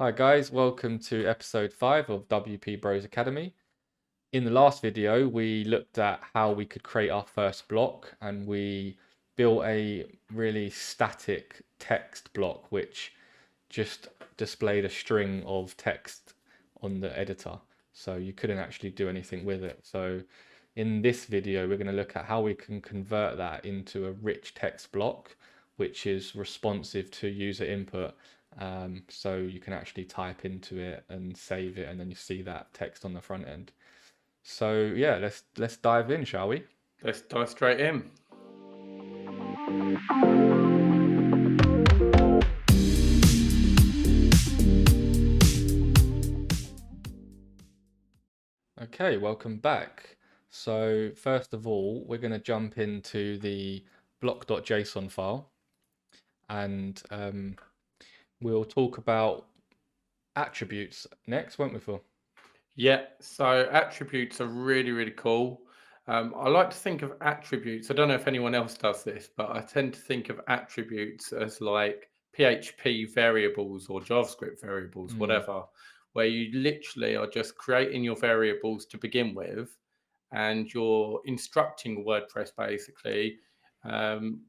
Hi guys, welcome to episode 5 of WP Bros Academy. In the last video, we looked at how we could create our first block and we built a really static text block which just displayed a string of text on the editor. So you couldn't actually do anything with it. So in this video, we're going to look at how we can convert that into a rich text block, which is responsive to user input. So you can actually type into it and save it, and then you see that text on the front end. So yeah, let's dive in, shall we? Let's dive straight in. Okay, welcome back. So first of all, we're going to jump into the block.json file, and we'll talk about attributes next, won't we, Phil? Yeah, so attributes are really, really cool. I like to think of attributes. I don't know if anyone else does this, but I tend to think of attributes as like PHP variables or JavaScript variables, Mm, whatever, where you literally are just creating your variables to begin with, and you're instructing WordPress basically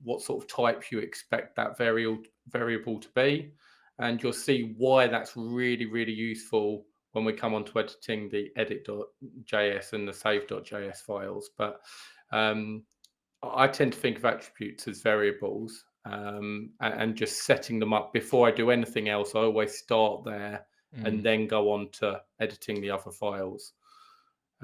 what sort of type you expect that variable to be. And you'll see why that's really, really useful when we come on to editing the edit.js and the save.js files. But I tend to think of attributes as variables and just setting them up before I do anything else. I always start there and mm, then go on to editing the other files.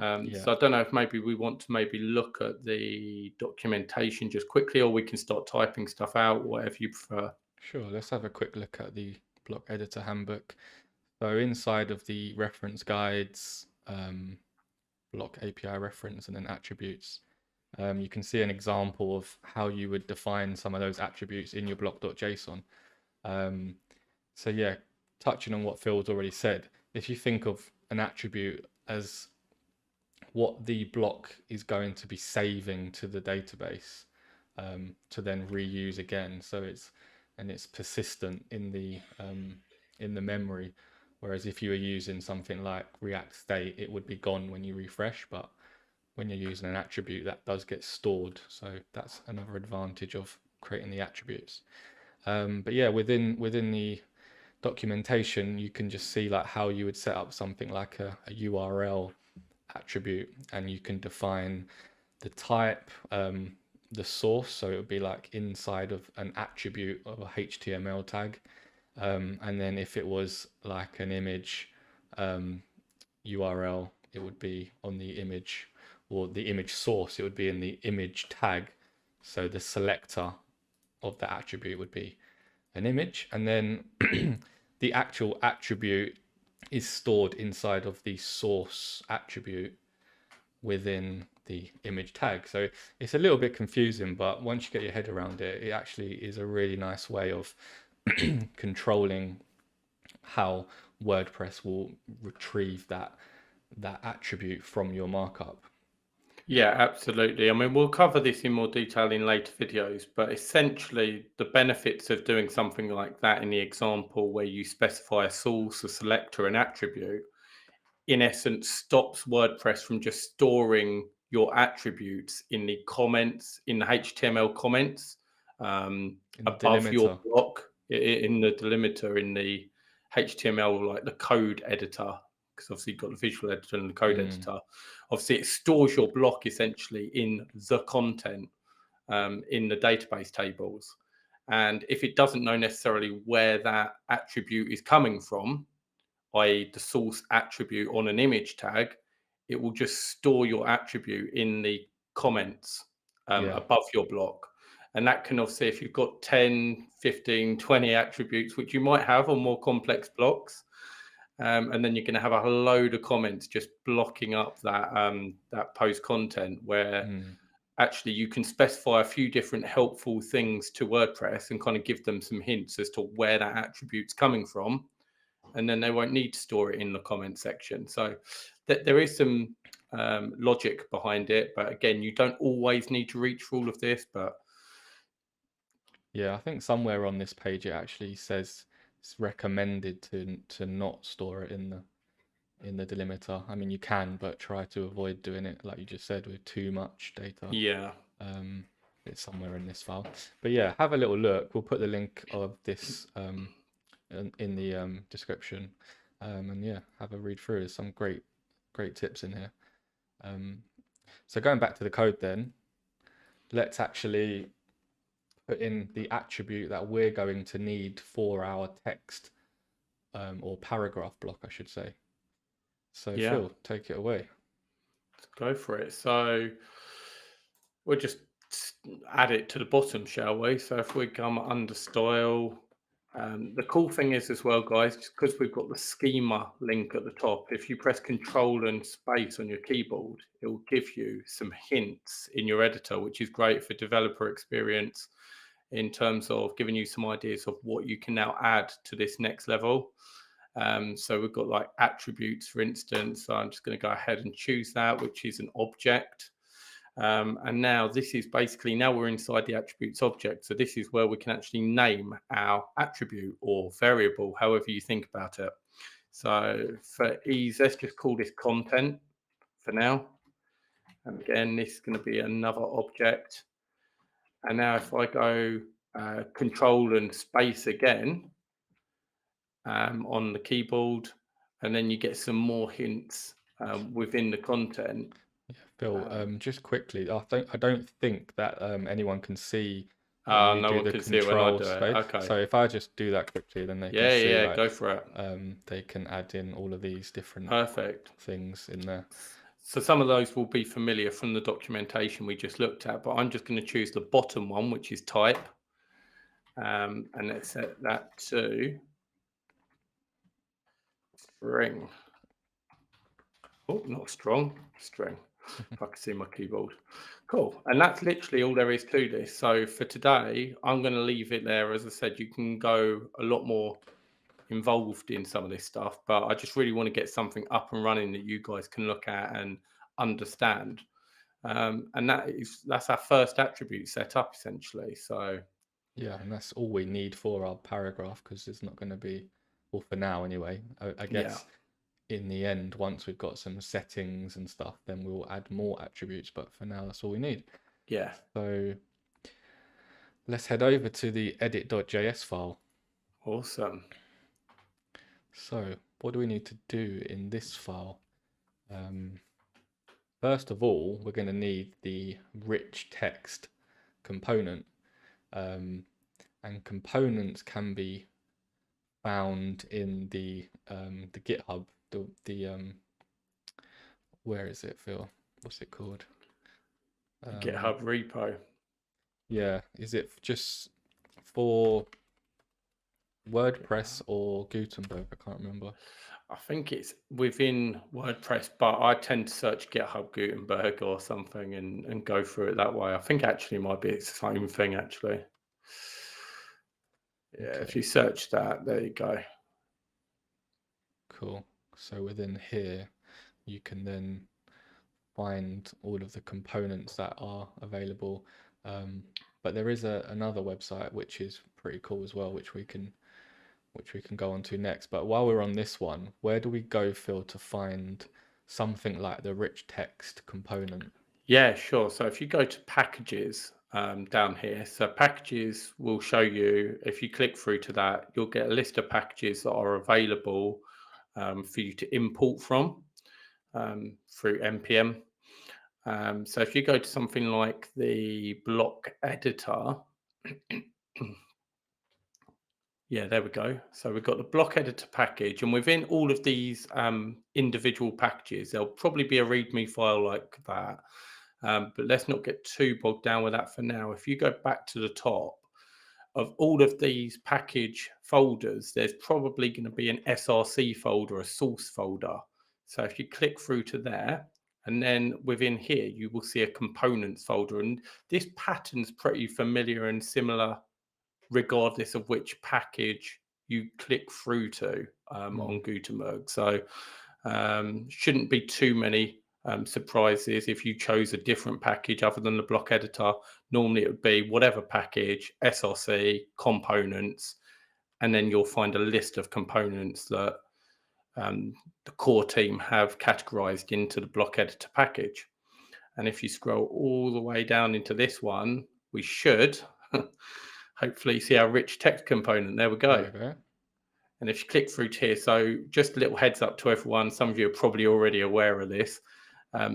yeah, So I don't know if maybe we want to maybe look at the documentation just quickly, or we can start typing stuff out, whatever you prefer. sure. Let's have a quick look at the block editor handbook. So inside of the reference guides, block API reference, and then attributes, you can see an example of how you would define some of those attributes in your block.json. Um, so yeah, touching on what Phil's already said, if you think of an attribute as what the block is going to be saving to the database to then reuse again, so it's persistent in the memory. Whereas if you were using something like React State, it would be gone when you refresh, but when you're using an attribute, that does get stored. So that's another advantage of creating the attributes. But yeah, within the documentation, you can just see like how you would set up something like a URL attribute, and you can define the type, the source. So it would be like inside of an attribute of a HTML tag. And then if it was like an image URL, it would be on the image, or the image source, it would be in the image tag. So the selector of that attribute would be an image, and then the actual attribute is stored inside of the source attribute within the image tag. So it's a little bit confusing, but once you get your head around it, it actually is a really nice way of controlling how WordPress will retrieve that attribute from your markup. Yeah, absolutely. I mean, we'll cover this in more detail in later videos, but essentially the benefits of doing something like that in the example where you specify a source, a selector, an attribute, in essence stops WordPress from just storing your attributes in the comments, in the HTML comments, In the above your delimiter. block, in the delimiter, in the HTML, like the code editor, because obviously you've got the visual editor and the code Mm, editor. Obviously, it stores your block essentially in the content in the database tables. And if it doesn't know necessarily where that attribute is coming from, i.e. the source attribute on an image tag, it will just store your attribute in the comments yeah. above your block. And that can obviously, if you've got 10, 15, 20 attributes, which you might have on more complex blocks, and then you're going to have a load of comments just blocking up that post content where Mm, actually you can specify a few different helpful things to WordPress and kind of give them some hints as to where that attribute's coming from, and then they won't need to store it in the comment section. So there is some logic behind it, but again, you don't always need to reach for all of this. But yeah, I think somewhere on this page it actually says it's recommended to not store it in the delimiter. I mean, you can, but try to avoid doing it, like you just said, with too much data. Yeah. It's somewhere in this file. But yeah, have a little look. We'll put the link of this in the description. And yeah, have a read through. There's some great tips in here. So going back to the code then, let's actually put in the attribute that we're going to need for our text or paragraph block, I should say. So Yeah. Phil, take it away. Let's go for it. So we'll just add it to the bottom, shall we? So if we come under style, the cool thing is as well, guys, because we've got the schema link at the top, if you press Control and space on your keyboard, it will give you some hints in your editor, which is great for developer experience in terms of giving you some ideas of what you can now add to this next level. So we've got like attributes, for instance. So I'm just going to go ahead and choose that, which is an object. And now this is basically, now we're inside the attributes object. So this is where we can actually name our attribute or variable, however you think about it. So for ease, let's just call this content for now. And again, this is going to be another object. And now if I go Control and space again on the keyboard, and then you get some more hints within the content. Yeah, Phil, just quickly, I don't think that anyone can see when you No do one the can see it when I control do it. space. Okay. So if I just do that quickly, then they can Yeah, see. yeah, Like, go for it. they can add in all of these different Perfect. things in there. So some of those will be familiar from the documentation we just looked at, but I'm just going to choose the bottom one, which is type. And let's set that to string. Oh, not strong, string. If I can see my keyboard. Cool. And that's literally all there is to this. So for today, I'm going to leave it there. As I said, you can go a lot more involved in some of this stuff, but I just really want to get something up and running that you guys can look at and understand. And that's our first attribute set up essentially. So yeah, and that's all we need for our paragraph, because it's not going to be, well, for now anyway. I guess in the end, once we've got some settings and stuff, then we'll add more attributes, but for now that's all we need. Yeah. So let's head over to the edit.js file. Awesome. So what do we need to do in this file? First of all, we're going to need the RichText component. And components can be found in the GitHub. Where is it, Phil? What's it called? GitHub repo. Yeah, is it just for WordPress or Gutenberg? I can't remember. I think it's within WordPress, but I tend to search GitHub Gutenberg or something and go through it that way. I think actually it might be the same thing actually. Yeah, Okay. if you search that, there you go. Cool. So within here, you can then find all of the components that are available. But there is another website which is pretty cool as well, which we can go on to next. But while we're on this one, where do we go, Phil, to find something like the RichText component? Yeah, sure. So if you go to packages down here, so packages will show you, if you click through to that, you'll get a list of packages that are available for you to import from through npm. So if you go to something like the block editor, yeah, there we go. So we've got the block editor package, and within all of these individual packages, there'll probably be a README file like that. But let's not get too bogged down with that for now. If you go back to the top of all of these package folders, there's probably going to be an SRC folder, a source folder. So if you click through to there, and then within here, you will see a components folder. And this pattern's pretty familiar and similar regardless of which package you click through to on Gutenberg. So shouldn't be too many surprises if you chose a different package other than the block editor. Normally it would be whatever package, SRC, components, and then you'll find a list of components that the core team have categorized into the block editor package. And if you scroll all the way down into this one, we should hopefully see our rich text component. There we go. There we go. And if you click through to here, so just a little heads up to everyone, some of you are probably already aware of this.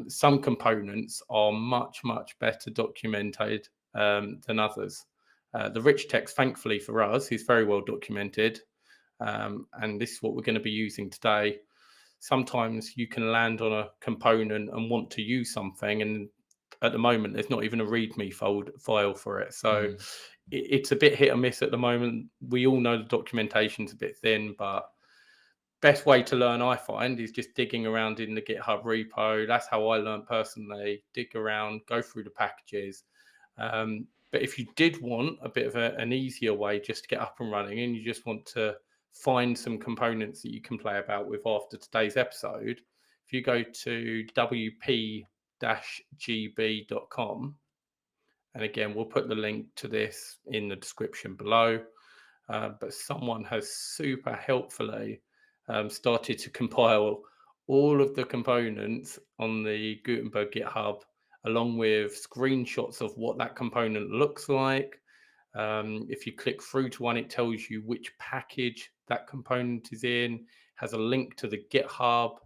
Some components are much, much better documented than others. The rich text, thankfully for us, is very well documented. And this is what we're going to be using today. Sometimes you can land on a component and want to use something, and at the moment there's not even a README file for it. So it's a bit hit or miss at the moment. We all know the documentation's a bit thin, but best way to learn, I find, is just digging around in the GitHub repo. That's how I learned personally. Dig around, go through the packages. But if you did want a bit of an easier way just to get up and running, and you just want to find some components that you can play about with after today's episode, if you go to wp-gb.com, and again, we'll put the link to this in the description below, but someone has super helpfully started to compile all of the components on the Gutenberg GitHub, along with screenshots of what that component looks like. If you click through to one, it tells you which package that component is in, has a link to the GitHub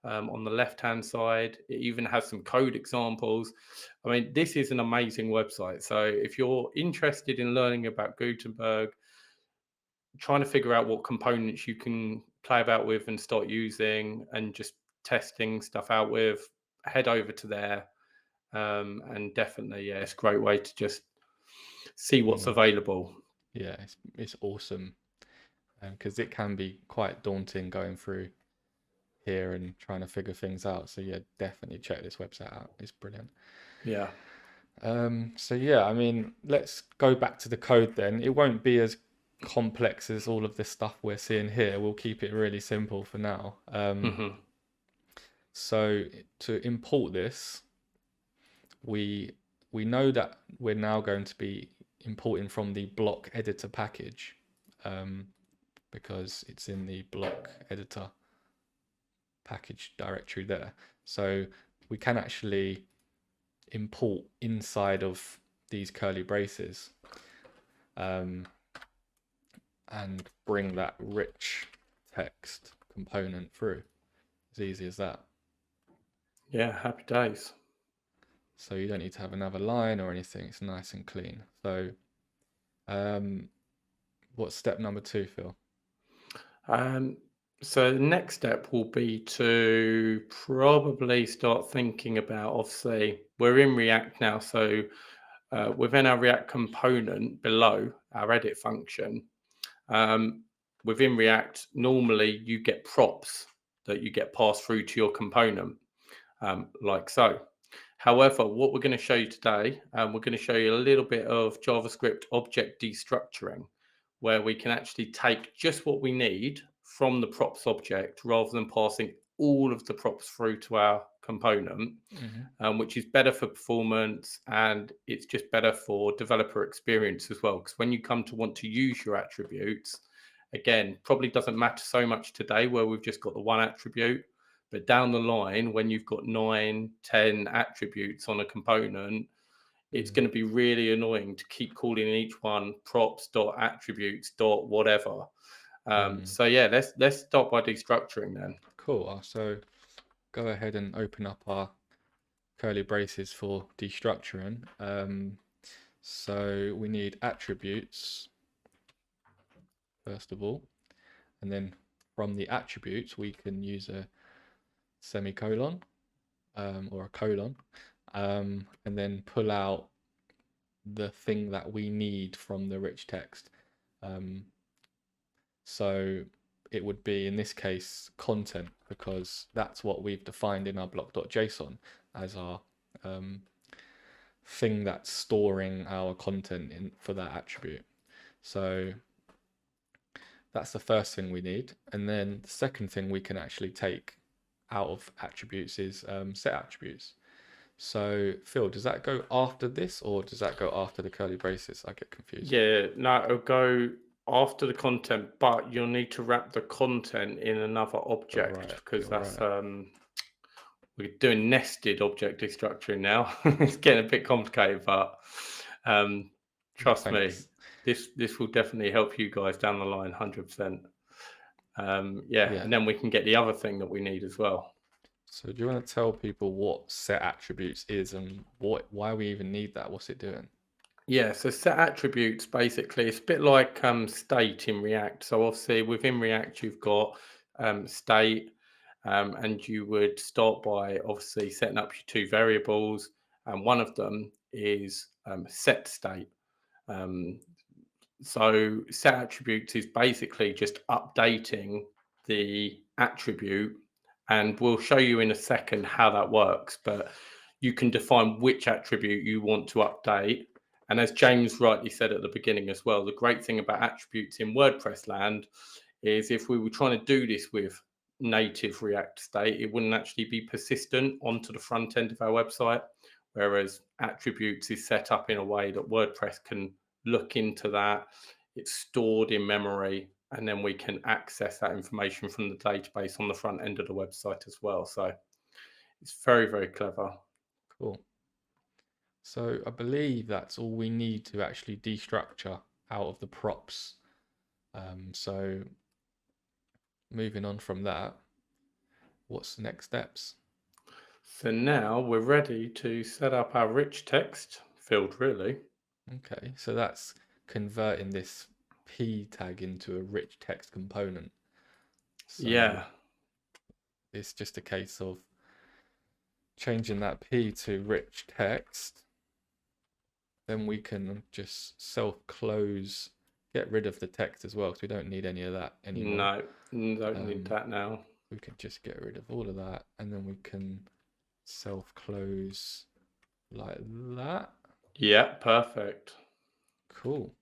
on the left-hand side. It even has some code examples. I mean, this is an amazing website. So if you're interested in learning about Gutenberg, trying to figure out what components you can play about with and start using and just testing stuff out with, head over to there. And definitely, yeah, it's a great way to just see what's available. Yeah, it's awesome, because it can be quite daunting going through here and trying to figure things out. So yeah, definitely check this website out. It's brilliant. Yeah. So yeah, I mean, let's go back to the code then. It won't be as complex as all of this stuff we're seeing here. We'll keep it really simple for now. So to import this, we know that we're now going to be importing from the block editor package, because it's in the block editor package directory there. So we can actually import inside of these curly braces, and bring that rich text component through. As easy as that. Yeah, happy days. So you don't need to have another line or anything. It's nice and clean. So what's step number 2, Phil? So the next step will be to probably start thinking about, obviously, we're in React now. So within our React component below our edit function, within React, normally you get props that you get passed through to your component, like so. However, what we're going to show you today, we're going to show you a little bit of JavaScript object destructuring, where we can actually take just what we need from the props object rather than passing all of the props through to our component, which is better for performance, and it's just better for developer experience as well. Because when you come to want to use your attributes, again, probably doesn't matter so much today where we've just got the one attribute, but down the line, when you've got 9, 10 attributes on a component, it's going to be really annoying to keep calling each one props.attributes.whatever. So yeah, let's start by destructuring then. Cool. So go ahead and open up our curly braces for destructuring. So we need attributes first of all, and then from the attributes we can use a semicolon or a colon, and then pull out the thing that we need from the rich text. So it would be, in this case, content, because that's what we've defined in our block.json as our thing that's storing our content in for that attribute. So that's the first thing we need. And then the second thing we can actually take out of attributes is set attributes. So Phil, does that go after this or does that go after the curly braces? I get confused. Yeah, no, it'll go after the content, but you'll need to wrap the content in another object because You're that's right. we're doing nested object destructuring now. It's getting a bit complicated, but trust me, Thanks. this will definitely help you guys down the line, 100%. Yeah, Yeah. and then we can get the other thing that we need as well. So do you want to tell people what set attributes is and why we even need that? What's it doing? Yeah, so set attributes basically it's a bit like state in React. So obviously within React you've got state, and you would start by obviously setting up your two variables, and one of them is set state. Um, so set attributes is basically just updating the attribute, and we'll show you in a second how that works. But you can define which attribute you want to update. And as James rightly said at the beginning as well, the great thing about attributes in WordPress land is if we were trying to do this with native React state, it wouldn't actually be persistent onto the front end of our website. Whereas attributes is set up in a way that WordPress can look into that. It's stored in memory, and then we can access that information from the database on the front end of the website as well. So it's very, very clever. Cool. So I believe that's all we need to actually destructure out of the props. So moving on from that, what's the next steps? So now we're ready to set up our rich text field, really. Okay, so that's converting this p tag into a rich text component. So Yeah. it's just a case of changing that p to rich text. Then we can just self-close, get rid of the text as well, because we don't need any of that anymore. No, don't need that now. We can just get rid of all of that, and then we can self-close like that. Yeah, perfect. Cool.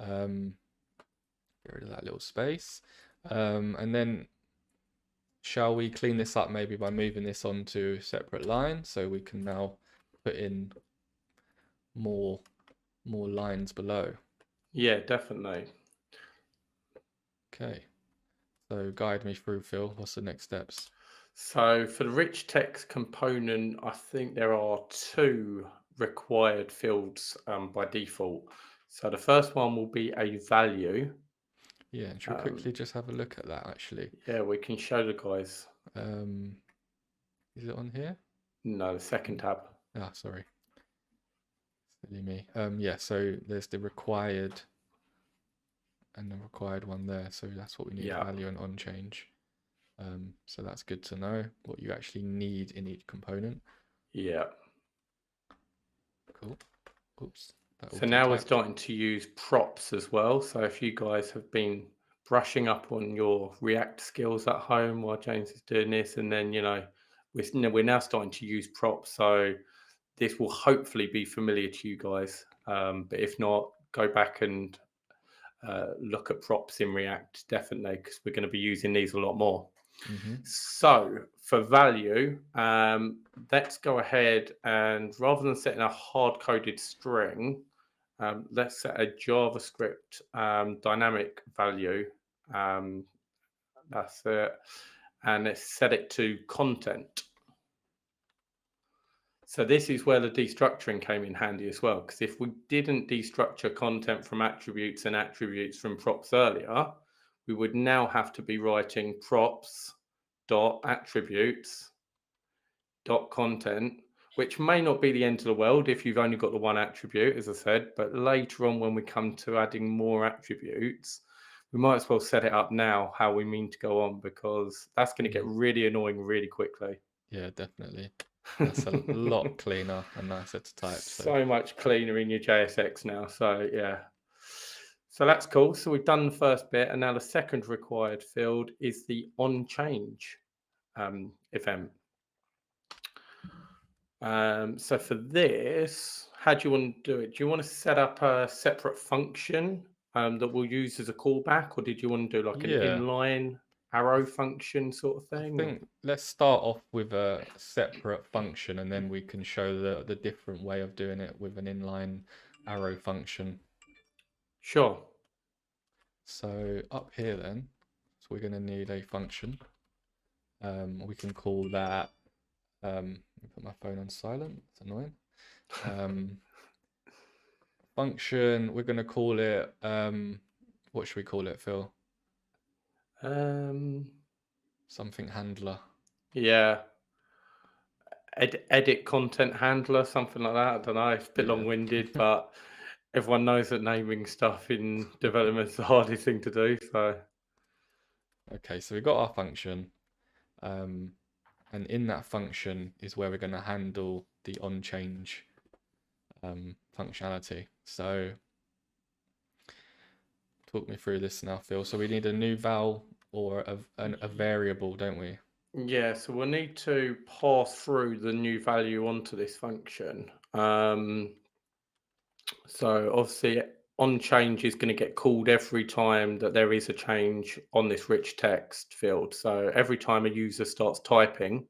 Get rid of that little space. And then shall we clean this up maybe by moving this onto a separate line so we can now put in more lines below? Yeah, definitely. Okay. So guide me through, Phil. What's the next steps? So for the rich text component, I think there are two required fields by default. So the first one will be a value. Yeah, and should we quickly just have a look at that actually? Yeah, we can show the guys. Is it on here? No, the second tab. Ah, sorry. Silly me. Yeah, so there's the required and the required one there. So that's what we need, Yeah. value and on change. So that's good to know what you actually need in each component. Yeah. Cool. Oops. So now we're starting to use props as well. So if you guys have been brushing up on your React skills at home while James is doing this, and then we're now starting to use props. So this will hopefully be familiar to you guys. But if not, go back and look at props in React definitely, because we're going to be using these a lot more. So for value, let's go ahead and rather than setting a hard-coded string, let's set a JavaScript dynamic value. That's it. And let's set it to content. So this is where the destructuring came in handy as well, because if we didn't destructure content from attributes and attributes from props earlier, we would now have to be writing props dot attributes dot content, which may not be the end of the world if you've only got the one attribute, as I said, but later on when we come to adding more attributes, we might as well set it up now how we mean to go on, because that's going to get really annoying really quickly. Yeah, definitely. That's a lot cleaner and nicer to type. So much cleaner in your JSX now. So yeah. So that's cool. So we've done the first bit, and now the second required field is the on change event. So for this, how do you want to do it? Do you want to set up a separate function that we'll use as a callback, or did you want to do like an inline arrow function sort of thing? I think let's start off with a separate function, and then we can show the different way of doing it with an inline arrow function. Sure. So up here then, so we're going to need a function. We can call that, let me put my phone on silent, it's annoying. Function, we're going to call it, what should we call it, Phil? Something handler. Yeah. Edit content handler, something like that. I don't know. It's a bit long-winded, but everyone knows that naming stuff in development is the hardest thing to do. So Okay, so we've got our function, and in that function is where we're going to handle the onChange functionality. So talk me through this now, Phil. So we need a new val or a variable, don't we? yeah, so we'll need to pass through the new value onto this function. So obviously onChange is going to get called every time that there is a change on this rich text field. So every time a user starts typing,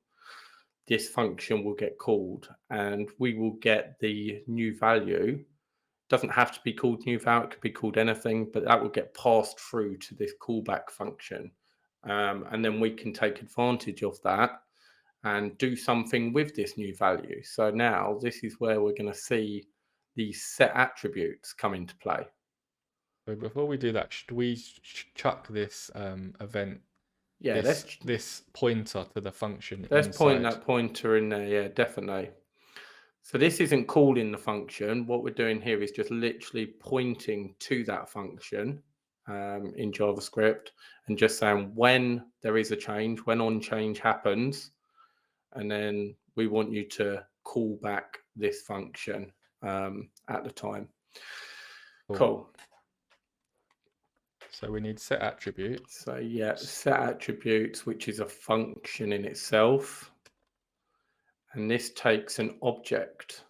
this function will get called and we will get the new value. Doesn't have to be called new val, it could be called anything, but that will get passed through to this callback function. And then we can take advantage of that and do something with this new value. So now this is where we're going to see these set attributes come into play. So before we do that, should we chuck this event, Yeah, this pointer to the function let's point inside? that pointer in there. Yeah, definitely. So this isn't calling the function. What we're doing here is just literally pointing to that function in JavaScript and just saying when there is a change, when onChange happens, and then we want you to call back this function at the time. Cool. So we need set attributes. So yeah, set attributes, which is a function in itself. And this takes an object.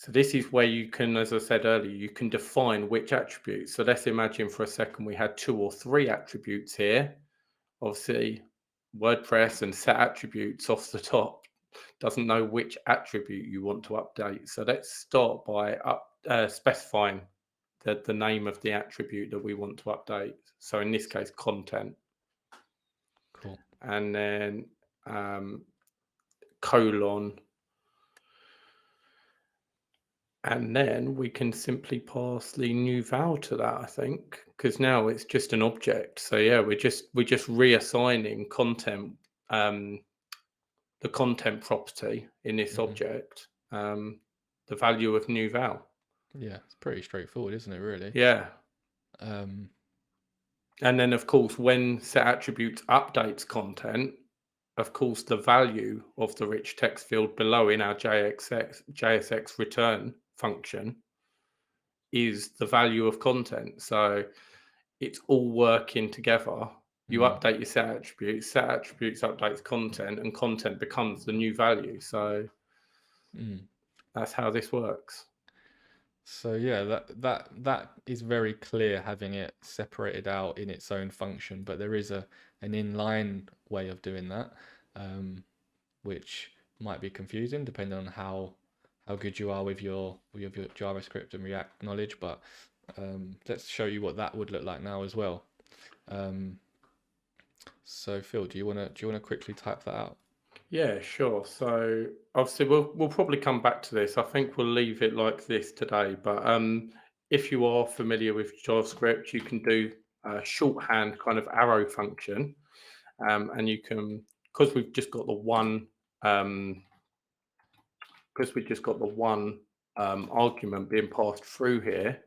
So this is where you can, as I said earlier, you can define which attributes. So let's imagine for a second we had 2 or 3 attributes here. Obviously, WordPress and set attributes off the top doesn't know which attribute you want to update. So let's start by specifying the name of the attribute that we want to update. So in this case, content. Cool. And then colon. And then we can simply pass the new val to that, I think, because now it's just an object. So yeah, we're just reassigning content, the content property in this object, the value of new val. Yeah, it's pretty straightforward, isn't it, really? Yeah. And then, of course, when set attributes updates content, of course, the value of the rich text field below in our JSX return function is the value of content. So it's all working together. You update your set attributes updates content, and content becomes the new value. So that's how this works. So yeah, that is very clear, having it separated out in its own function, but there is an inline way of doing that, which might be confusing depending on how good you are with your JavaScript and React knowledge. But let's show you what that would look like now as well. So Phil, do you wanna quickly type that out? Yeah, sure. So obviously we'll probably come back to this. I think we'll leave it like this today. But if you are familiar with JavaScript, you can do a shorthand kind of arrow function, and you can, because we've just got the one argument being passed through here.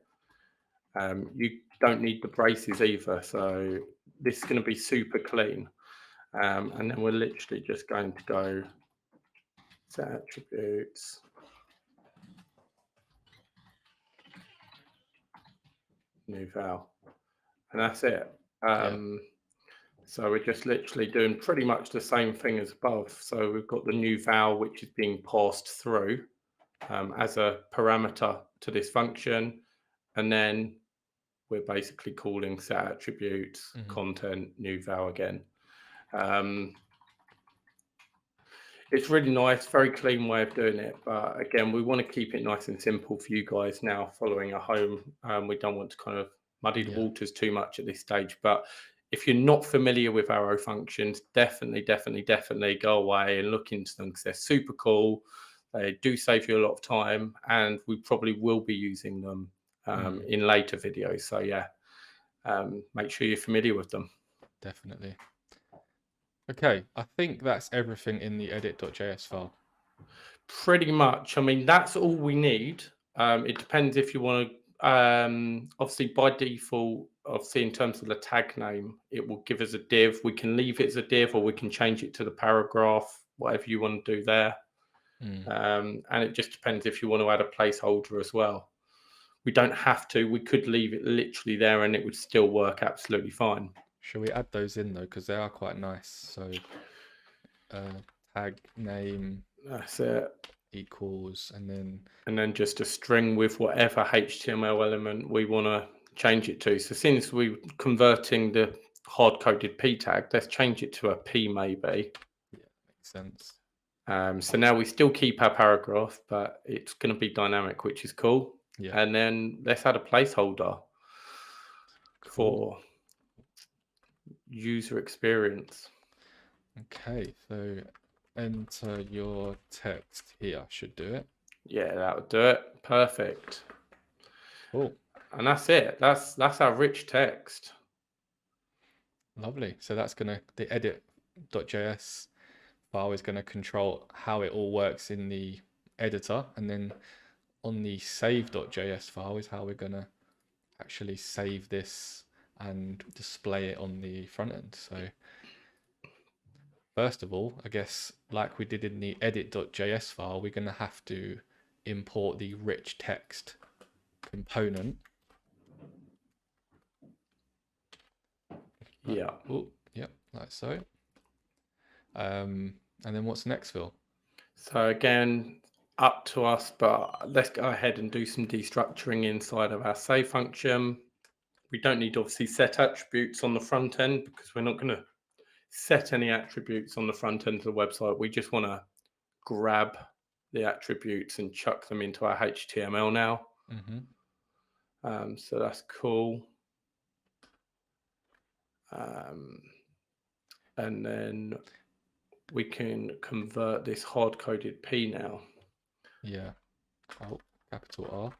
You don't need the braces either, so this is going to be super clean. And then we're literally just going to go set attributes, new val, and that's it. So we're just literally doing pretty much the same thing as above. So we've got the new val, which is being passed through as a parameter to this function, and then we're basically calling set attributes, content, new val again. It's really nice, very clean way of doing it. But again, we want to keep it nice and simple for you guys now following a home. We don't want to kind of muddy the Yeah. waters too much at this stage. But if you're not familiar with arrow functions, definitely go away and look into them because they're super cool. They do save you a lot of time, and we probably will be using them in later videos. So yeah, make sure you're familiar with them. Definitely. Okay, I think that's everything in the edit.js file. Pretty much. I mean, that's all we need. It depends if you want to. Obviously, by default, obviously in terms of the tag name, it will give us a div. We can leave it as a div, or we can change it to the paragraph. Whatever you want to do there. And it just depends if you want to add a placeholder as well. We don't have to. We could leave it literally there, and it would still work absolutely fine. Shall we add those in though, because they are quite nice. So tag name That's it. equals, and then just a string with whatever HTML element we want to change it to. So since we're converting the hard-coded p tag, let's change it to a p maybe. Yeah, makes sense. So now we still keep our paragraph, but it's going to be dynamic, which is cool. Yeah. And then let's add a placeholder for user experience. Okay, so enter your text here should do it. Yeah, that would do it. Perfect. Cool. And that's it. That's our rich text. Lovely. So that's the edit.js file is gonna control how it all works in the editor, and then on the save.js file is how we're gonna actually save this and display it on the front end. So first of all, I guess like we did in the edit.js file, we're gonna have to import the rich text component. Yeah. Oh, yep, like so. And then what's next, Phil? So again, up to us, but let's go ahead and do some destructuring inside of our save function. We don't need to obviously set attributes on the front end because we're not going to set any attributes on the front end of the website. We just want to grab the attributes and chuck them into our HTML now. So that's cool. And then we can convert this hard-coded P now. Yeah. Oh, capital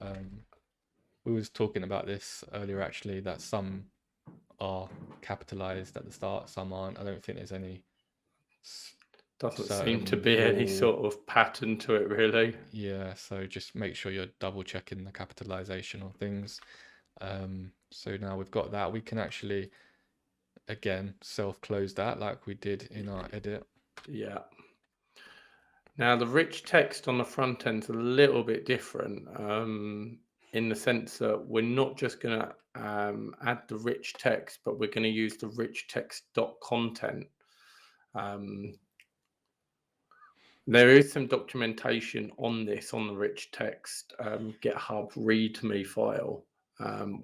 R. We was talking about this earlier actually, that some are capitalized at the start, some aren't. I don't think there's any. Doesn't seem to be any sort of pattern to it really. Yeah, so just make sure you're double checking the capitalization on things. So now we've got that, we can actually again self-close that like we did in our edit. Yeah. Now the rich text on the front end is a little bit different in the sense that we're not just going to add the rich text, but we're going to use the rich text.content. There is some documentation on this on the rich text GitHub README file,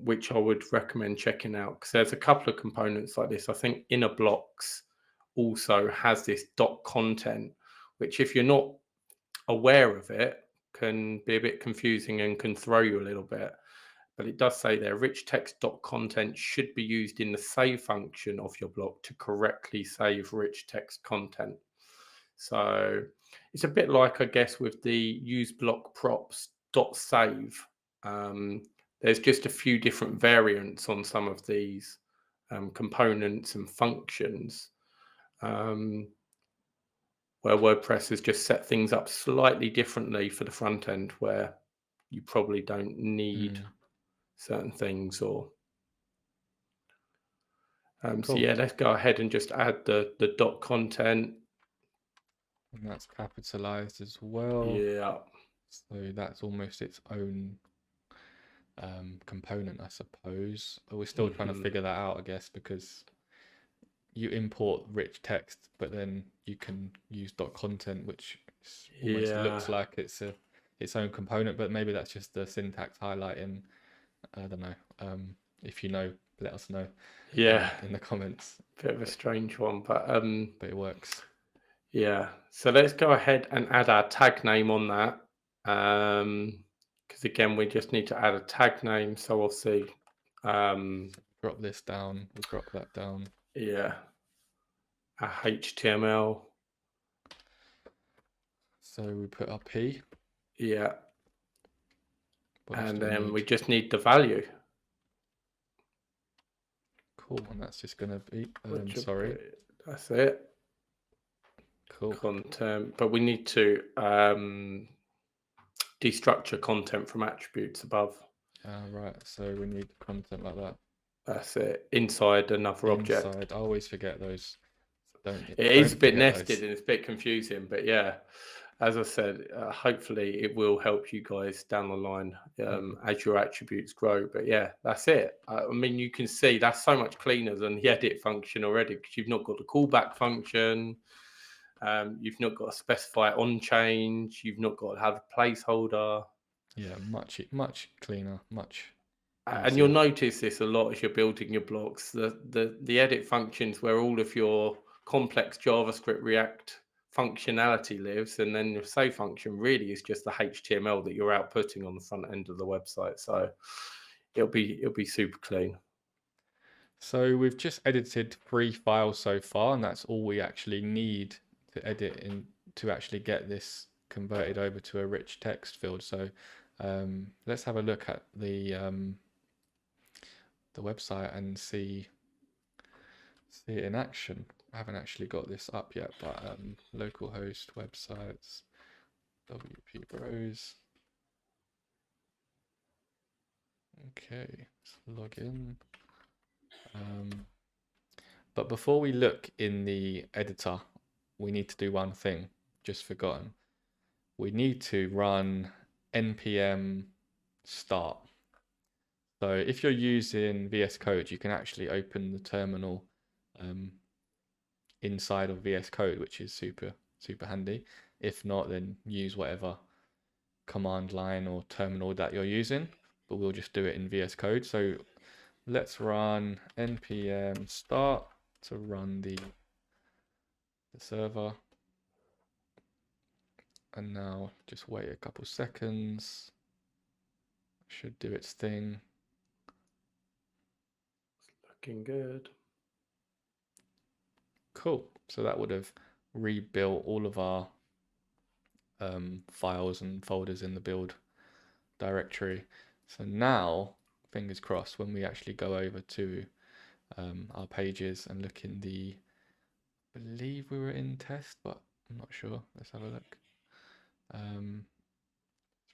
which I would recommend checking out because there's a couple of components like this. I think Inner Blocks also has this .content, which if you're not aware of it can be a bit confusing and can throw you a little bit. But it does say there, rich text.content should be used in the save function of your block to correctly save rich text content. So it's a bit like, I guess, with the use block props.save. There's just a few different variants on some of these components and functions where WordPress has just set things up slightly differently for the front end where you probably don't need certain things or Cool. So yeah, let's go ahead and just add the dot content. And that's capitalized as well. Yeah. So that's almost its own component, I suppose. But we're still trying to figure that out, I guess, because you import rich text, but then you can use .content, which almost looks like it's its own component, but maybe that's just the syntax highlighting. I don't know. If you know, let us know. Yeah. In the comments. Bit of a strange one, but it works. Yeah. So let's go ahead and add our tag name on that. Because again, we just need to add a tag name. So we'll see. Drop this down, we'll drop that down. Yeah. Our HTML. So we put our P. Yeah. And then we just need the value. Cool, and that's just going to be, Sorry. That's it. Cool. Content, but we need to destructure content from attributes above. Right, so we need content like that. That's it. Inside another object. I always forget those. It is a bit nested and it's a bit confusing, but yeah, as I said, hopefully it will help you guys down the line as your attributes grow. But yeah, that's it. I mean, you can see that's so much cleaner than the edit function already because you've not got the callback function. You've not got to specify on change. You've not got to have a placeholder. Yeah, much cleaner, much. And you'll notice this a lot as you're building your blocks. The edit functions where all of your complex JavaScript React functionality lives, and then your save function really is just the HTML that you're outputting on the front end of the website. So it'll be super clean. So we've just edited 3 files so far, and that's all we actually need to edit in to actually get this converted over to a rich text field. So let's have a look at the website and see it in action. I haven't actually got this up yet, but localhost websites, WP Bros. Okay, let's log in. But before we look in the editor, we need to do one thing, just forgotten. We need to run npm start. So if you're using VS Code, you can actually open the terminal inside of VS Code, which is super handy. If not, then use whatever command line or terminal that you're using, but we'll just do it in VS Code. So let's run npm start to run the server. And now just wait a couple seconds. Should do its thing. It's looking good. Cool. So that would have rebuilt all of our files and folders in the build directory. So now, fingers crossed, when we actually go over to our pages and look in the, I believe we were in test, but I'm not sure. Let's have a look. Let's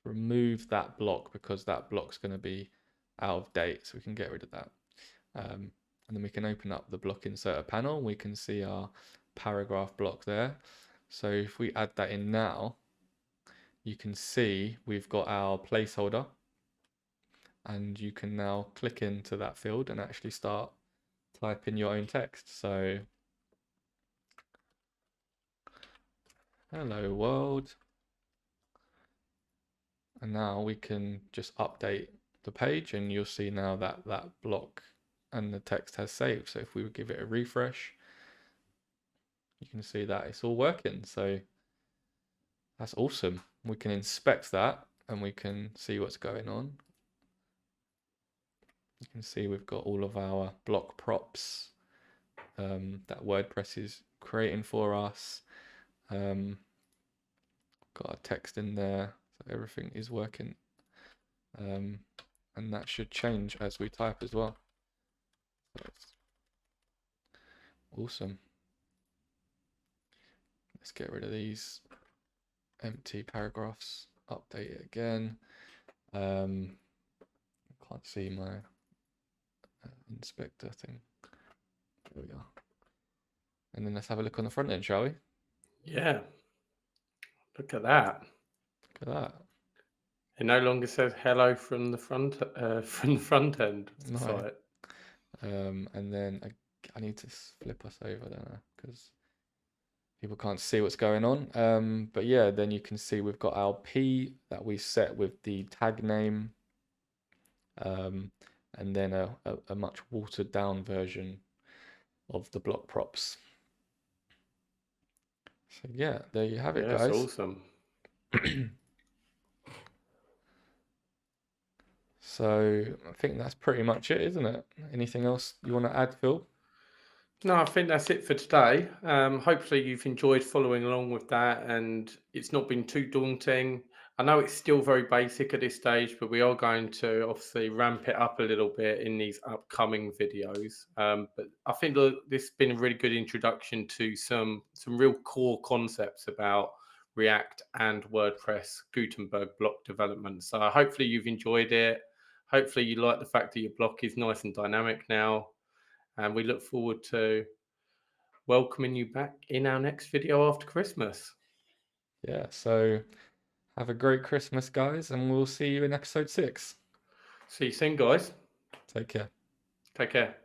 remove that block because that block's going to be out of date, so we can get rid of that. And then we can open up the block inserter panel. We can see our paragraph block there. So if we add that in now, you can see we've got our placeholder, and you can now click into that field and actually start typing your own text. So hello world. And now we can just update the page, and you'll see now that that block and the text has saved. So if we would give it a refresh, you can see that it's all working. So that's awesome. We can inspect that and we can see what's going on. You can see we've got all of our block props that WordPress is creating for us. Got our text in there, so everything is working. And that should change as we type as well. So that's awesome. Let's get rid of these empty paragraphs, update it again. I can't see my inspector thing. There we are. And then let's have a look on the front end, shall we? Yeah. Look at that. Look at that. It no longer says hello from the front end of the site. And then I need to flip us over, don't I? Because people can't see what's going on. But yeah, then you can see we've got our P that we set with the tag name, and then a much watered down version of the block props. So yeah, there you have it, Yeah, it's guys. awesome. So I think that's pretty much it, isn't it? Anything else you want to add, Phil? No, I think that's it for today. Hopefully, you've enjoyed following along with that and it's not been too daunting. I know it's still very basic at this stage, but we are going to obviously ramp it up a little bit in these upcoming videos. But I think this has been a really good introduction to some real core concepts about React and WordPress Gutenberg block development. So hopefully you've enjoyed it. Hopefully you like the fact that your block is nice and dynamic now. And we look forward to welcoming you back in our next video after Christmas. Yeah, so have a great Christmas, guys, and we'll see you in episode 6. See you soon, guys. Take care. Take care.